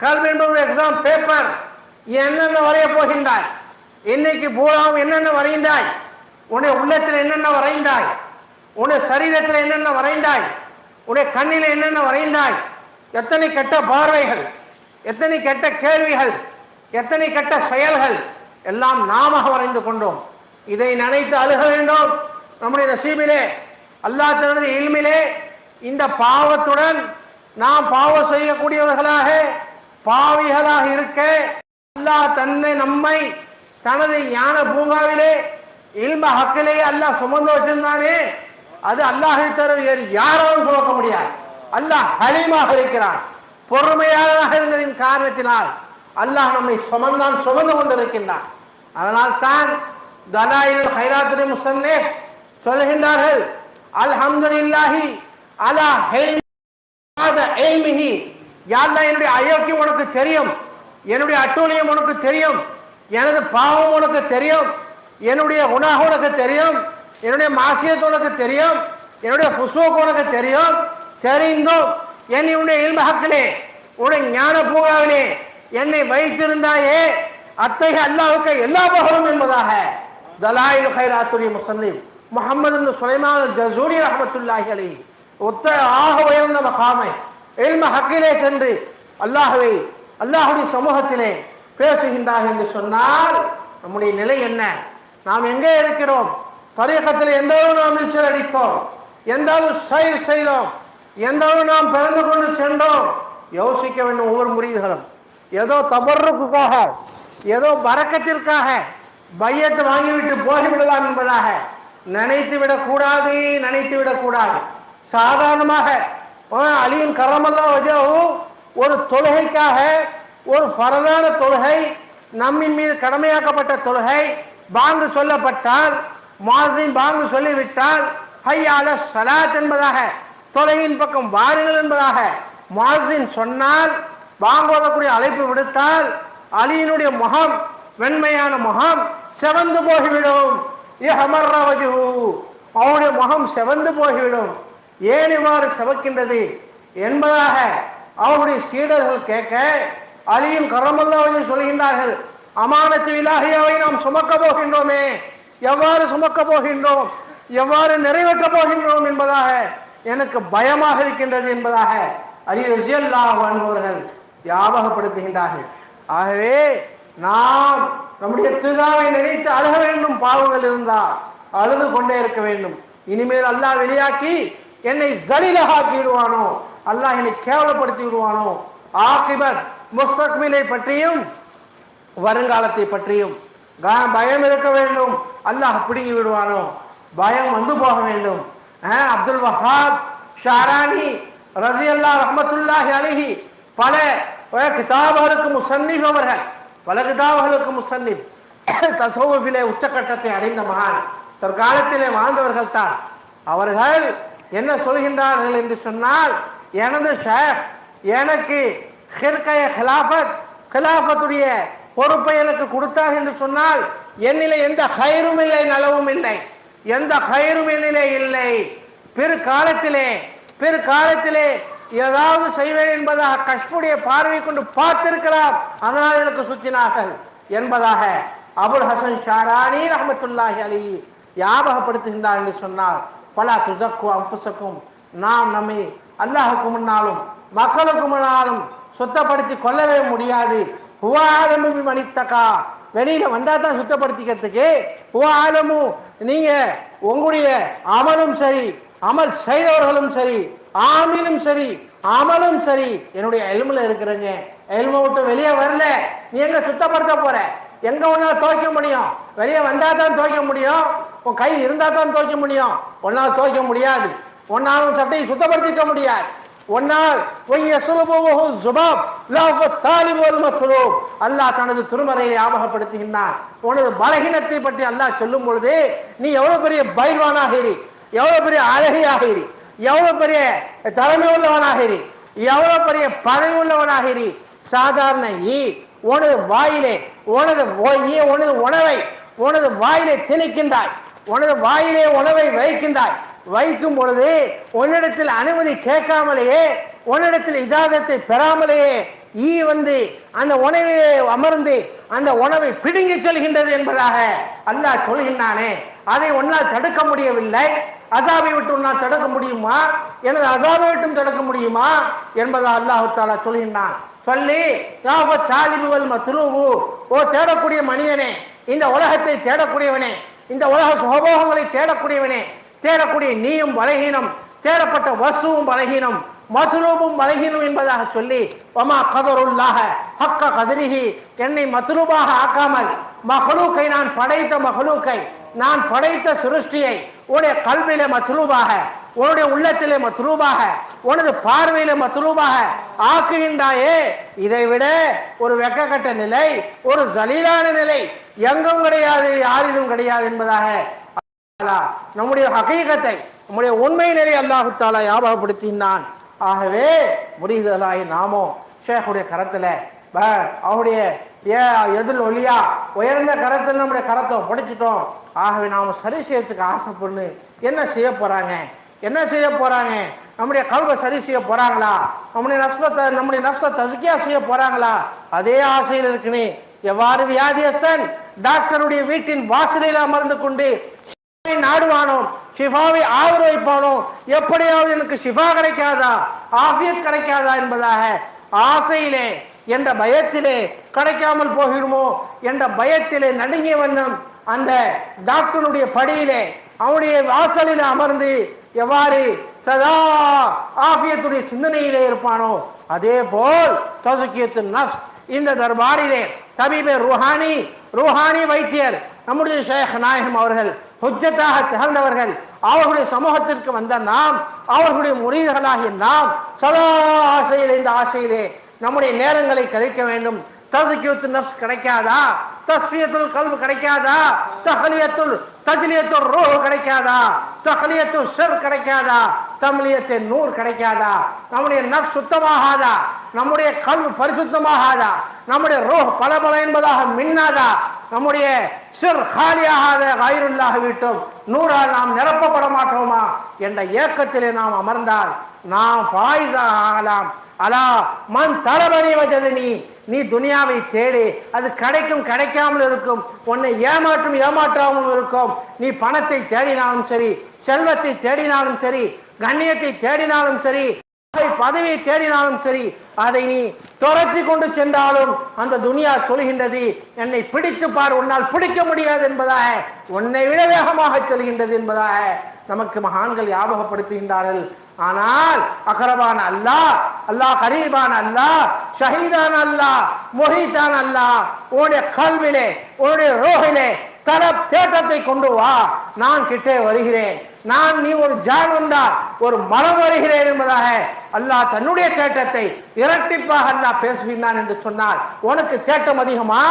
[SPEAKER 1] கல்வி என்பது ஒரு எக்ஸாம் பேப்பர். நீ என்னென்ன வரைய போகின்றாய்? இன்னைக்கு பூராவும் என்னென்ன வரைந்தாய்? உன்னுடைய உள்ளத்தில் என்னென்ன வரைந்தாய்? உன்னுடைய சரீரத்தில் என்னென்ன வரைந்தாய்? உன்னுடைய கண்ணில் என்னென்ன வரைந்தாய்? எத்தனை கெட்ட பார்வைகள், எத்தனை கெட்ட கேள்விகள், எத்தனை கெட்ட செயல்கள் எல்லாம் நாம வரைந்து கொண்டோம். இதை நினைத்து அழுக வேண்டும். நம்முடைய நசீபிலே அல்லாஹ் தனது இல்மிலே இந்த பாவத்துடன் நாம் பாவம் செய்யக்கூடியவர்களாக பாவிகளாக இருக்க அல்லாஹ் நம்மை தனது ஞான பூங்காவிலே இல்ம ஹக்கிலே அல்லாஹ் சுமந்து வச்சிருந்தானே, அது அல்லாஹை தவிர வேறு யாராலும் சுமக்க முடியாது. அல்லாஹ் ஹலீமாக இருக்கிறான். பொறுமையாக இருந்ததின் காரணத்தினால் அல்லாஹ் நம்மை சுமந்து கொண்டிருக்கின்றான். அதனால் தான் தலாயிலுல் ஹைராத்துல் முஸன்னீஃப் சொல்கின்றார்கள், அல்ஹம்துலில்லாஹி அலா இல்மிஹி. யா அல்லாஹ், என்னுடைய அயோக்கியம் உனக்கு தெரியும், என்னுடைய அட்டூழியம் உனக்கு தெரியும், எனது பாவம் உனக்கு தெரியும், என்னுடைய குனாஹ் உனக்கு தெரியும், என்னுடைய மாசியத் உனக்கு தெரியும், என்னுடைய ஃபுசூக் உனக்கு தெரியும். தெரிந்தும் என்னை உன்னுடைய இல்ம ஹக்கிலே உன்னுடைய ஞான பூங்காவிலே என்னை வைத்திருந்தாயே, அத்தகைய அல்லாஹ்வுக்கு எல்லா புகழும் என்பதாக தலாயிலுல் ஹைராத்துல் முஸன்னீஃப் முஹம்மது இப்னு சுலைமான் அல்-ஜஸூரி ரஹ்மத்துல்லாஹி அலைஹி ஆக உயர்ந்த மகாமை இல்ம ஹக்கிலே சென்று அல்லாஹ்வுடைய சமூகத்திலே பேசுகின்றார்கள் என்று சொன்னால் நம்முடைய நிலை என்ன? நாம் எங்கே இருக்கிறோம்? தரீகத்தில் எந்த அளவு நாம் நீச்சல் அடித்தோம், எந்த அளவு சைர் செய்தோம், எந்த அளவு நாம் பிறந்து கொண்டு சென்றோம் யோசிக்க வேண்டும். ஒவ்வொரு முரீதுகளும் ஏதோ தபர்ருக்காக, ஏதோ பரக்கத்திற்காக பையத்தை வாங்கிவிட்டு போய்விடலாம் என்பதாக நினைத்து விடக்கூடாது. சாதாரணமாக அலியின் கரமல்லா வஜஹு ஒரு தொழுகைக்காக, ஒரு ஃபரதான தொழுகை, நம்மின் மீது கடமையாக்கப்பட்ட தொழுகை, பாங்கு சொல்லப்பட்டால், முஅஸ்ஸின் பாங்கு சொல்லிவிட்டால் ஹய்ய அலஸ் ஸலாத் என்பதாக தொழுகையின் பக்கம் வாருங்கள் என்பதாக முஅஸ்ஸின் சொன்னால், பாங்கு ஓதக்கூடிய அழைப்பு விடுத்தால் அலியினுடைய முகம், வெண்மையான முகம் செவந்து போய்விடும். இஹ்மர்ர வஜ்ஹு, அவனுடைய முகம் செவந்து போய்விடும். ஏன் இவ்வாறு செவக்கின்றது என்பதாக அவருடைய சீடர்கள் கேட்க, அலியின் கரமல்லாஹு சொல்கின்றார்கள், அமானத்து இலாஹியாவை நாம் சுமக்க போகின்றோமே, எவ்வாறு சுமக்க போகின்றோம், எவ்வாறு நிறைவேற்ற போகின்றோம் என்பதாக எனக்கு பயமாக இருக்கின்றது என்பதாக அலி ரலியல்லாஹு அன்ஹு அவர்கள் ஞாபகப்படுத்துகின்றார்கள். ஆகவே நாம் நம்முடைய துகாவை நினைத்து அழுக வேண்டும். பாவங்கள் இருந்தால் அழுது கொண்டே இருக்க வேண்டும். இனிமேல் அல்லாஹ் வெளியாக்கி என்னை ஜலீலாக்கி விடுவானோ, அல்லாஹ் என்னை கேவலப்படுத்தி விடுவானோ, ஆகிபத் முஸ்தக்பிலை பற்றியும் வருங்காலத்தை பற்றியும் பயம் இருக்க வேண்டும். அல்லாஹ் பிடுங்கி விடுவானோ, பயம் வந்து போக வேண்டும். அப்துல் வஹாப் ஷாரானி ரஸியல்லாஹு ரஹ்மத்துல்லாஹி அலைஹி பல கிதாபுகளுக்கு முஸன்னிஃப் அவர்கள், பல கிதாபுகளுக்கு முஸன்னிஃப், தஸவ்வுஃபிலே உச்சக்கட்டத்தை அடைந்த மகான், தற்காலத்திலே வாழ்ந்தவர்கள் தான் அவர்கள். என்ன சொல்கின்றார்கள் என்று சொன்னால், எனது ஷேக் எனக்கு கிலாஃபத்துடைய பொறுப்பை எனக்கு கொடுத்தார் என்று சொன்னால் என்னிலே எந்த ஹைரும் இல்லை, நலவும் இல்லை, எந்த ஹைரும் என்னிலே இல்லை. பிற்காலத்திலே ஏதாவது செய்வேன் என்பதாக கஷ்புடைய பார்வை கொண்டு பார்த்திருக்கலாம், அதனால் எனக்கு சுற்றினார்கள் என்பதாக அபுல் ஹசன் ஷாரானி ரஹ்மத்துல்லாஹி அலைஹி ஞாபகப்படுத்துகின்றார் என்று சொன்னால், பலா துஸக்கு அன்ஃபுஸக்கும், நாம் நம்மை அல்லாஹுக்கு முன்னாலும் மக்களுக்கு முன்னாலும் சுத்தப்படுத்தி கொள்ளவே முடியாது. ஹுவ ஆலமு பிமனித்தகா, வெளியில வந்தா தான் சுத்தப்படுத்திக்கிறதுக்கு. ஹுவ ஆலமு, நீங்க உங்களுடைய அமலும் சரி, அமல் செய்தவர்களும் சரி, ஆமிலும் சரி, அமலும் சரி, என்னுடைய எல்முல இருக்கிறங்க, எல்மை விட்டு வெளியே வரல, நீ எங்க சுத்தப்படுத்த போற? எங்க ஒன்னால துவைக்க முடியும்? வெளியே வந்தா தான் துவைக்க முடியும், உன் கை இருந்தா தான் துவைக்க முடியும். ஒன்னால் துவைக்க முடியாது, ஒன்னாலும் சட்டையை சுத்தப்படுத்திக்க முடியாது. ஒன்னால் அல்லாஹ் தனது திருமறையை ஞாபகப்படுத்துகின்றான். உனது பலகீனத்தை பற்றி அல்லாஹ் சொல்லும் பொழுது, நீ எவ்வளவு பெரிய பைல்வானாக இரு, எவ்வளவு பெரிய அழகியாக இரு, எவ்வளவு பெரிய தலைமை உள்ளவனாக இரு, எவ்வளவு பெரிய பதவி உள்ளவனாக இரு, சாதாரண உனது வாயிலே உனது உணவை உனது வாயிலே திணிக்கின்றாய், உனது வாயிலே உணவை வைக்கின்றாய். வைக்கும் பொழுது உன்னிடத்தில் அனுமதி கேட்காமலேயே, உன்னிடத்தில் இஜாதத்தை பெறாமலேயே வந்து அந்த உணவிலே அமர்ந்து அந்த உணவை பிடுங்கி செல்கின்றது என்பதாக அல்லாஹ் சொல்கின்றானே, அதை உன்னால் தடுக்க முடியவில்லை. அசாபை விட்டு உன்னால் தடுக்க முடியுமா? எனது அசாபை விட்டும் தடுக்க முடியுமா என்பதை அல்லாஹ் தஆலா சொல்கின்றான். சொல்லி தாலிபுவல் மத்லூபு, ஓ தேடக்கூடிய மனிதனே, இந்த உலகத்தை தேடக்கூடியவனே, இந்த உலக சுகபோகங்களை தேடக்கூடியவனே, தேடக்கூடிய நீயும் பலகீனம், தேடப்பட்ட வசுவும் பலகீனம், மத்லூபும் பலகீனம் என்பதாக சொல்லி, வமா கதருல்லாஹ ஹக்க கதரிஹி, என்னை மத்லூபாக ஆக்காமல் மஹ்லூக்கை, நான் படைத்த மஹ்லூக்கை, நான் படைத்த சிருஷ்டியை உன்னுடைய கல்வியில மத்லூபாக, உன்னுடைய உள்ளத்திலே மத்லூபாக, உனது பார்வையில மத்லூபாக ஆக்குகின்றாயே, இதை விட ஒரு வெக்கக்கட்ட நிலை, ஒரு ஜலீலான நிலை எங்கும் கிடையாது, யாரிலும் கிடையாது என்பதாக நம்முடைய ஹகீகத்தை, நம்முடைய உண்மை நிலை அல்லாஹு தஆலா ஞாபகப்படுத்தினான். ஆகவே முரீதுகளாகி நாமோ ஷேഖுடைய கரத்துல, அவருடைய எதில் ஒளியா உயர்ந்த கரத்தில் நம்முடைய கரத்தை படிச்சிட்டோம். ஆகவே நாம சரி செய்யறதுக்கு ஆசைப்படணும். என்ன செய்ய போறாங்க? நம்முடைய கல்வை சரி செய்ய போறாங்களா? நம்முடைய நஃப்ஸை தஸ்கியா செய்ய போறாங்களா? அதே ஆசையில் இருக்குன்னு, எவ்வாறு வியாதியஸ்தன் டாக்டருடைய வீட்டின் வாசலில் அமர்ந்து கொண்டு நாடுவானோ, ஷிஃபாவை ஆதரவைப்பானோ, எப்படியாவது எனக்கு ஷிஃபா கிடைக்காதா, ஆஃபியத் கிடைக்காதா என்பதாக ஆசையிலே, என்ற பயத்திலே கிடைக்காமல் போகிடுமோ என்ற பயத்திலே நடுங்கிய வண்ணம் அந்த டாக்டருடைய படியிலே அவனுடைய வாசலில் அமர்ந்து எவ்வாறு சதா ஆஃபியத்துடைய சிந்தனையிலே இருப்பானோ, அதே போல் தஸ்கியத்து நஃப்ஸ் இந்த தர்பாரிலே தபீபே ரூஹானி வைத்தியர் நம்முடைய ஷேக் நாயகம் அவர்கள் ஹுஜ்ஜத்தாக திகழ்ந்தவர்கள், அவர்களுடைய சமூகத்திற்கு வந்த நாம், அவர்களுடைய முரீதுகளாகிய நாம் சதா ஆசையிலே, இந்த ஆசையிலே நம்முடைய நேரங்களை கழிக்க வேண்டும். தஸ்கியத்து நஃப்ஸ் கிடைக்காதா? தஸ்ஃபியத்துல் கல்ப் கிடைக்காதா? தஜ்லியத்துர் ரூஹ் கிடைக்காதா? தஹ்லியத்து ஷர் கிடைக்காதா? தம்லியத்து நூர் கிடைக்காதா? நம்முடைய நஃப்ஸ் சுத்தமாகாதா? நம்முடைய கல்ப் பரிசுத்தமாகாதா? நம்முடைய ரூஹ் பலபல என்பதாக மின்னாதா? நம்முடைய ஷர் காலியாகாத கைருல்லாஹ் விட்டும் நூறால் நாம் நிரப்பப்பட மாட்டோமா என்ற ஏக்கத்திலே நாம் அமர்ந்தால் நாம் ஃபாயிஸா ஆகலாம். அலா மன் தலபனி வஜதனி, நீ துனியாவை தேடி, அது கிடைக்கும், கிடைக்காமல் இருக்கும், உன்னை ஏமாற்றாமல் இருக்கும். நீ பணத்தை தேடினாலும் சரி, செல்வத்தை தேடினாலும் சரி, கண்ணியத்தை தேடினாலும் சரி, பதவியை தேடினாலும் சரி, அதை நீ துரத்தி கொண்டு சென்றாலும் அந்த துனியா சொல்கின்றது, என்னை பிடித்து பார், உன்னால் பிடிக்க முடியாது என்பதாக, உன்னை விட வேகமாக செல்கின்றது என்பதாக நமக்கு மகான்கள் ஞாபகப்படுத்துகின்றார்கள். ஆனால் அகரபான் அல்லாஹ் கரீபான் அல்லாஹ், ஷஹீதான் அல்லாஹ், முஹீதான் அல்லாஹ், உன்னுடைய கல்விலே, உன்னுடைய ரோஹிலே தலப் தேட்டத்தை கொண்டு வா, நான் கிட்டே வருகிறேன், நீ ஒரு ஜான் வந்தால் ஒரு மனம் வருகிறேன் என்பதாக அல்லாஹ் தன்னுடைய தேட்டத்தை இரட்டிப்பாக அல்லாஹ் பேசுகின்றான் என்று சொன்னால், உனக்கு தேட்டம் அதிகமா?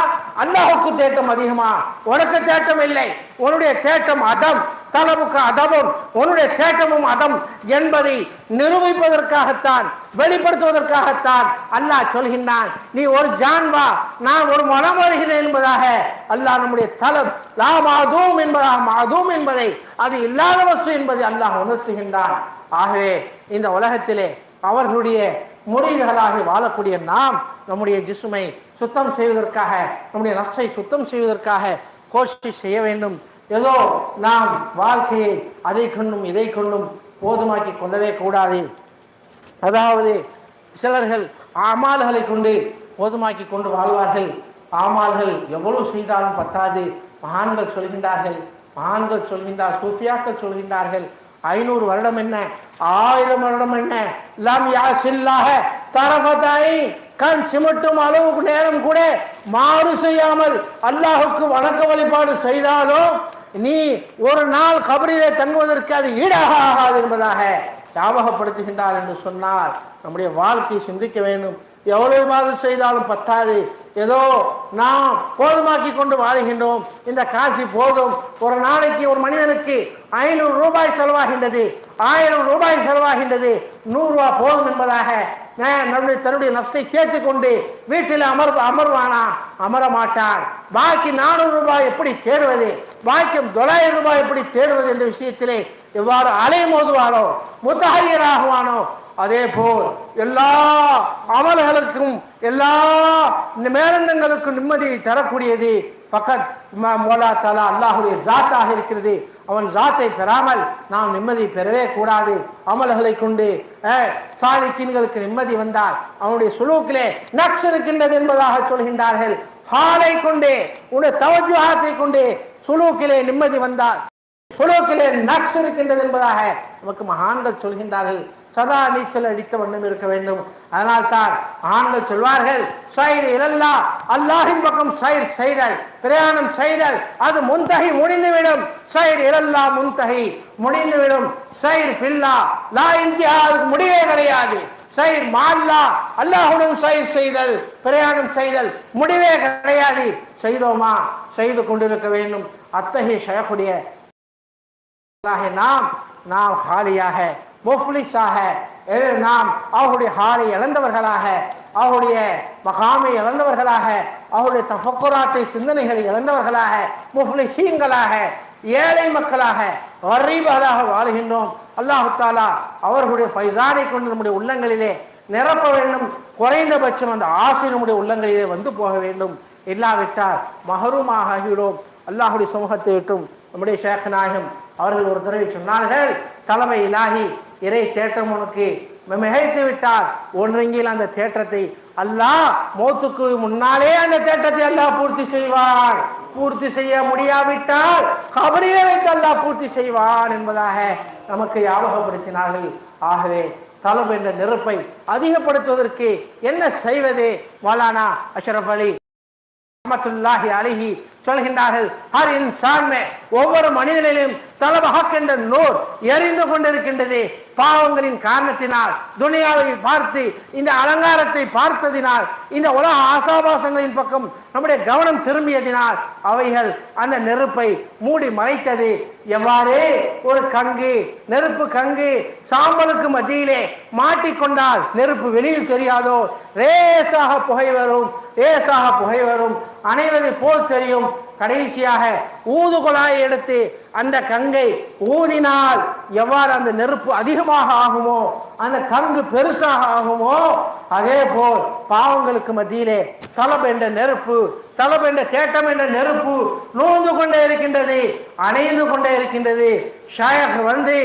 [SPEAKER 1] அல்லாஹுக்கு தேட்டம் அதிகமா? உனக்கு தேட்டம் இல்லை, உன்னுடைய தேட்டம் அதம், தலபுக்கு அதமும், உன்னுடைய தேட்டமும் அதம் என்பதை நிரூபிப்பதற்காகத்தான், வெளிப்படுத்துவதற்காகத்தான் அல்லாஹ் சொல்கின்றான். நீ ஒரு ஜான்வா, நான் ஒரு மனம் வருகிறேன் என்பதாக அல்லாஹ் நம்முடைய தலம் லா மாதூம் என்பதாக, மாதூம் என்பதை அது இல்லாத வஸ்து என்பதை அல்லாஹ் உணர்த்துகின்றான். ஆகவே இந்த உலகத்திலே அவர்களுடைய முரீதுகளாக வாழக்கூடிய நாம் நம்முடைய ஜிஸ்மை சுத்தம் செய்வதற்காக, நம்முடைய நஃப்ஸை சுத்தம் செய்வதற்காக கோஷிஷ் செய்ய வேண்டும். ஏதோ நாம் வாழ்க்கையை அதை கொண்டும் இதை கொண்டும் போதுமாக்கி கொள்ளவே கூடாது. அதாவது சிலர்கள் ஆமால்களை கொண்டு போதுமாக்கி கொண்டு வாழ்வார்கள். ஆமால்கள் எவ்வளவு செய்தாலும் பத்தாது. மகான்கள் சொல்கின்றார், சூஃபியாக்கள் சொல்கின்றார்கள், 500 வருடம் என்ன, 1000 வருடம் என்ன, லம் யாசில்லாஹ தரஃபதாய், கண் சிமிட்டும் அளவுக்கு நேரம் கூட மாறு செய்யாமல் அல்லாஹுக்கு வணக்க வழிபாடு செய்தாலும் நீ ஒரு நாள் கபரிலே தங்குவதற்கு அது ஈடாகாது என்பதாக ஞாபகப்படுத்துகின்றார் என்று சொன்னால் நம்முடைய வாழ்க்கையை சிந்திக்க வேண்டும். எவ்வளவு பாகம் செய்தாலும் பத்தாது. ஏதோ நாம் போதுமாக்கி கொண்டு வாழ்கின்றோம். இந்த காசு போதும். ஒரு நாளைக்கு ஒரு மனிதனுக்கு 500 ரூபாய் செலவாகின்றது, 1000 ரூபாய் செலவாகின்றது, 100 ரூபாய் போதும் என்பதாக தன்னுடைய நஃப்ஸை தேர்த்து கொண்டு வீட்டில் அமர்வானா? அமர மாட்டான். பாக்கி 400 ரூபாய் எப்படி தேடுவது, பாக்கி 900 ரூபாய் எப்படி தேடுவது என்ற விஷயத்திலே எவ்வாறு அலைமோதுவானோ, முத்தஹய்யராகுவானோ, அதே போல் எல்லா அமல்களுக்கும் எல்லா மேலண்டங்களுக்கும் நிம்மதியை தரக்கூடியது பக்கத் மோலா தலா அல்லாஹுடைய ஜாத்தாக இருக்கிறது. அவன் ஜாத்தை பெறாமல் நாம் நிம்மதி பெறவே கூடாது. அமல்களை கொண்டு சாலிக்கின்களுக்கு நிம்மதி வந்தால் அவனுடைய சுலூக்கிலே நக்ஸ் இருக்கின்றது என்பதாக சொல்கின்றார்கள். ஹாலை கொண்டே உன்னுடைய தவஜுஹாத்தை கொண்டே சுலூக்கிலே நிம்மதி வந்தால் சுலூக்கிலே நக்ஸ் இருக்கின்றது என்பதாக நமக்கு மகான்கள் சொல்கின்றார்கள். சதா நீச்சல் அடித்த வண்ணம் இருக்க வேண்டும். அதனால் தான் ஆண்கள் சொல்வார்கள், சைர் இலல்லா, அல்லாஹின் பக்கம் சைர் செய்தல், பிரயாணம் செய்தல், அது முன்தகி முடிந்துவிடும். சைர் இலல்லா முன்தகி முடிந்துவிடும். சைர் ஃபில்லா லா இந்தியா, அதுக்கு முடிவே கிடையாது. சைர் மால்லா, அல்லாஹுடன் சைர் செய்தல், பிரயாணம் செய்தல் முடிவே கிடையாது. செய்தோமா? செய்து கொண்டிருக்க வேண்டும். அத்தகைய ஷேகுடைய நாம் ஹாலியாக முஃப்லிஸாக நாம் அவருடைய ஹாலை இழந்தவர்களாக, அவருடைய மகாமை இழந்தவர்களாக, அவருடைய தஃபக்குராத்தை சிந்தனைகளை இழந்தவர்களாக, முஃப்லிஸீன்களாக, ஏழை மக்களாக, கரீபர்களாக வாழுகின்றோம். அல்லாஹு தாலா அவர்களுடைய ஃபைசானை கொண்டு நம்முடைய உள்ளங்களிலே நிரப்ப வேண்டும். குறைந்தபட்சம் அந்த ஆசை நம்முடைய உள்ளங்களிலே வந்து போக வேண்டும். இல்லாவிட்டால் மஹரூமாக ஆகிவிடும். அல்லாஹுடைய சமூகத்தை விட்டும் நம்முடைய ஷேக் நாயகம் அவர்கள் ஒரு தடவை சொன்னார்கள், தலைமை இலாஹி, இறை தேற்றம் உனக்கு மிகைத்து விட்டால் ஒன்றுங்கில் அந்த தேற்றத்தை அல்லாஹ் மௌத்துக்கு முன்னாலே அந்த தேற்றத்தை அல்லாஹ் பூர்த்தி செய்வான். பூர்த்தி செய்ய முடியாவிட்டால் கபரிலே வைத்து அல்லாஹ் பூர்த்தி செய்வான் என்பதாக நமக்கு ஞாபகப்படுத்தினார்கள். ஆகவே தலப் என்ற நெருப்பை அதிகப்படுத்துவதற்கு என்ன செய்வது? மௌலானா அஷ்ரஃப் அலி ரஹ்மத்துல்லாஹி அலைஹி சொல்கின்றார்கள், ஹர் இன்சான் மே, ஒவ்வொரு மனிதனிலும் தலப் ஹக் என்ற நூர் எரிந்து கொண்டிருக்கின்றது. பாவங்களின் காரணத்தினால், துனியாவை பார்த்து இந்த அலங்காரத்தை பார்த்ததினால், இந்த உலக ஆசாபாசங்களின் பக்கம் நம்முடைய கவனம் திரும்பியதினால் அவைகள் அந்த நெருப்பை மூடி மறைத்தது. எவ்வாறு ஒரு கங்கு, நெருப்பு கங்கு சாம்பலுக்கு மத்தியிலே மாட்டிக்கொண்டால் நெருப்பு வெளியில் தெரியாதோ, லேசாக புகை வரும், அணைவது போல் தெரியும். கடைசியாக ஊதுகுழாயை எடுத்து அந்த கங்கை ஊதினால் எவ்வாறு அந்த நெருப்பு அதிகமாக ஆகுமோ, அந்த கங்கு பெருசாக ஆகுமோ, அதே போல் பாவங்களுக்கு மத்தியிலே தலப் என்ற நெருப்பு, தலப் என்ற தேட்டம் என்ற நெருப்பு நூந்து கொண்டே இருக்கின்றது, அணைந்து கொண்டே இருக்கின்றது. ஷாயக் வந்து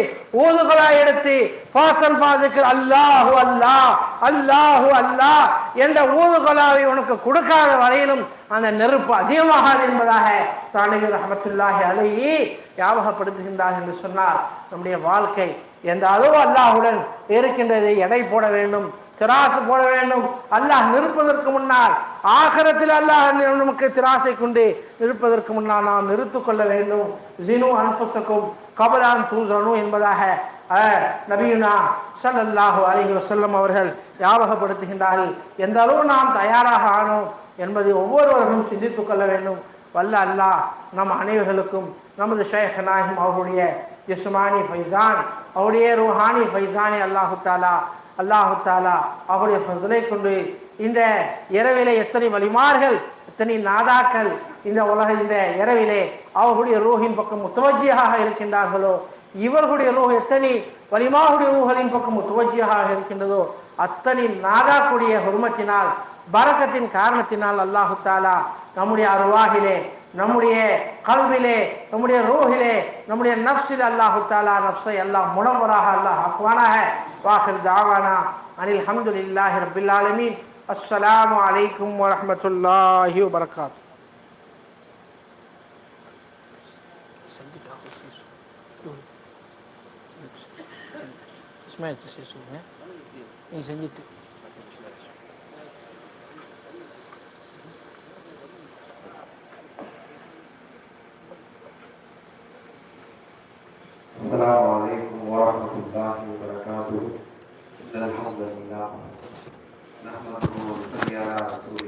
[SPEAKER 1] ஊதுகுழாய் எடுத்து ஃபாசல் ஃபாஸுக்கு அல்லாஹு அல்லாஹ் அல்லாஹு அல்லாஹ் என்ற ஊதுகுழாவை உனக்கு கொடுக்காத வரையிலும் அந்த நெருப்பு அதிகமாகாது என்பதாக தானவி ரஹ்மத்துல்லாஹி அலைஹி ஞாபகப்படுத்துகின்றார் என்று சொன்னார். நம்முடைய வாழ்க்கை எந்த அளவு அல்லாஹுடன் இருக்கின்றது, எடை போட வேண்டும், திராசு போட வேண்டும். அல்லாஹ் நிற்பதற்கு முன்னால், ஆகிரத்தில் அல்லாஹ் நமக்கு திராசை கொண்டு நிற்பதற்கு முன்னால் நாம் நிறுத்திக் கொள்ள வேண்டும். ஜினு அன்ஃபுஸக்கும் கபலான் தூசனு என்பதாக நபியுனா ஸல்லல்லாஹு அலைஹி வஸல்லம் அவர்கள் ஞாபகப்படுத்துகின்றார்கள். எந்த அளவு நாம் தயாராக ஆனோம் என்பதை ஒவ்வொருவரும் சிந்தித்துக் கொள்ள வேண்டும். வல்ல அல்லாஹ் நம் அனைவர்களுக்கும் நமது ஷேக் நாயிம் அவருடைய ஜிஸ்மானி ஃபைசான் அவருடைய ரூஹானி ஃபைசானி அல்லாஹு தாலா அவருடைய ஃபஸ்லை கொண்டு இந்த இரவிலே எத்தனை வலிமார்கள் எத்தனை நாதாக்கள் இந்த இரவிலே அவர்களுடைய ரூஹின் பக்கம் முத்தவஜ்ஜியாக இருக்கின்றார்களோ, இவர்களுடைய ரூஹ் எத்தனை வலிமாவுடைய ரூஹலின் பக்கம் முத்தவஜ்ஜியாக இருக்கின்றதோ அத்தனை நாதாக்குடைய ஹுர்மத்தினால் பரக்கத்தின் காரணத்தினால் அல்லாஹு தாலா நம்முடைய அருவாகிலே, நம்முடைய கல்விலே, நம்முடைய ரூஹிலே, நம்முடைய நஃப்ஸில் அல்லாஹு தாலா நஃப்ஸை அல்லாஹ் முனவராக அல்லாஹ் ஆக்குவானாக. வாஹிர் தாவானா அனில் ஹம்துலில்லாஹி ரப்பில் ஆலமீன். அஸ்ஸலாமு அலைக்கும் வரஹ்மத்துல்லாஹி வபரகாத்துஹு. நீ செஞ்சுட்டு
[SPEAKER 2] السلام عليكم ورحمة الله وبركاته. إن الحمد لله نحمده ونصلي على رسوله